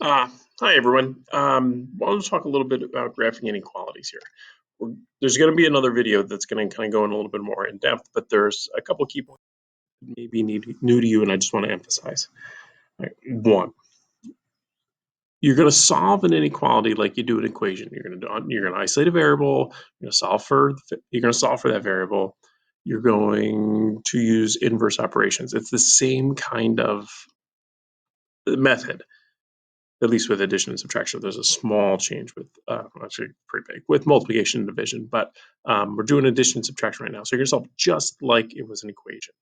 Uh, Hi everyone. Want to talk a little bit about graphing inequalities here. There's going to be another video that's going to kind of go in a little bit more in depth, but there's a couple key points that may be new to you, and I just want to emphasize. All right, one, you're going to solve an inequality like you do an equation. You're going to isolate a variable. You're going to solve for that variable. You're going to use inverse operations. It's the same kind of method, at least with addition and subtraction. There's a small change with, actually pretty big, with multiplication and division, but we're doing addition and subtraction right now. So you're gonna solve just like it was an equation.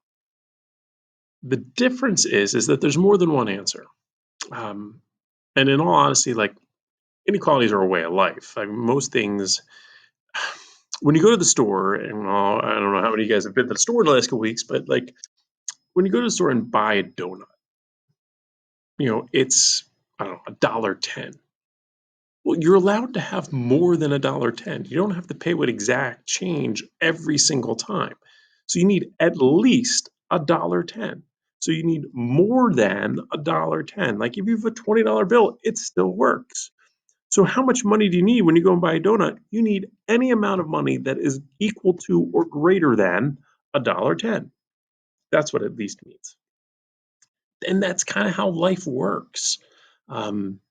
The difference is that there's more than one answer. Um, and in all honesty, like inequalities are a way of life. Like most things, when you go to the store, and I don't know how many of you guys have been to the store in the last couple weeks, but like when you go to the store and buy a donut, it's, I don't know, $1.10. Well, you're allowed to have more than $1.10. You don't have to pay with exact change every single time. So you need at least $1.10. So you need more than $1.10. Like if you have a $20 bill, it still works. So how much money do you need when you go and buy a donut? You need any amount of money that is equal to or greater than $1.10. That's what at least means. And that's kind of how life works. Um,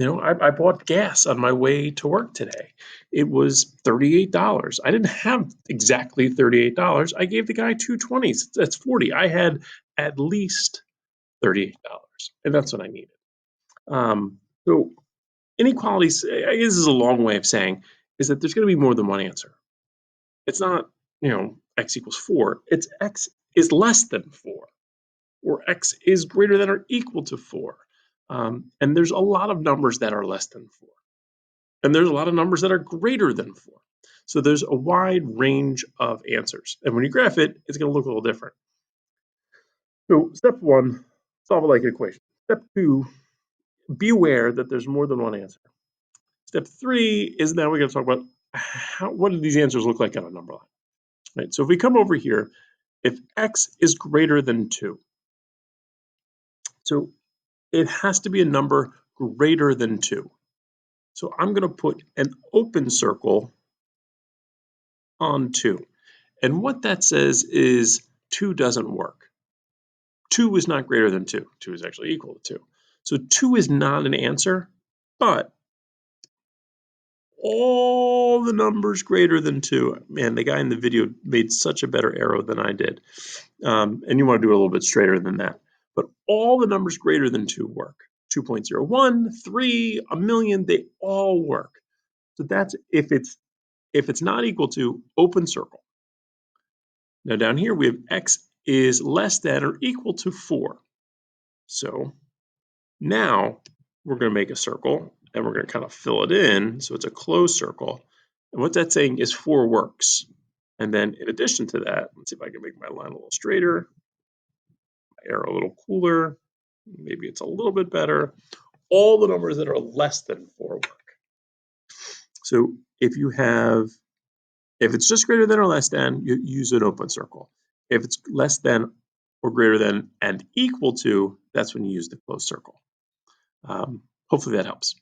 I bought gas on my way to work today. It was $38. I didn't have exactly $38. I gave the guy 220s. That's 40. I had at least $38, and that's what I needed. So inequalities, I guess, is a long way of saying is that there's going to be more than one answer. It's not, x equals 4. It's x is less than 4, or x is greater than or equal to 4. And there's a lot of numbers that are less than 4. And there's a lot of numbers that are greater than 4. So there's a wide range of answers. And when you graph it, it's going to look a little different. So step one, solve it like an equation. Step two, be aware that there's more than one answer. Step three is now we're going to talk about what do these answers look like on a number line. Right? So if we come over here, if x is greater than 2, so it has to be a number greater than 2. So I'm going to put an open circle on 2. And what that says is 2 doesn't work. 2 is not greater than 2. 2 is actually equal to 2. So 2 is not an answer, but all the numbers greater than 2. Man, the guy in the video made such a better arrow than I did. And you want to do it a little bit straighter than that. But all the numbers greater than 2 work. 2.01, 3, a million, they all work. So that's if it's not equal to, open circle. Now down here we have x is less than or equal to 4. So now we're going to make a circle and we're going to kind of fill it in. So it's a closed circle. And what that's saying is 4 works. And then in addition to that, let's see if I can make my line a little straighter, my arrow a little cooler. Maybe it's a little bit better. All the numbers that are less than 4 work. So if it's just greater than or less than, you use an open circle. If it's less than or greater than and equal to, that's when you use the closed circle. Hopefully that helps.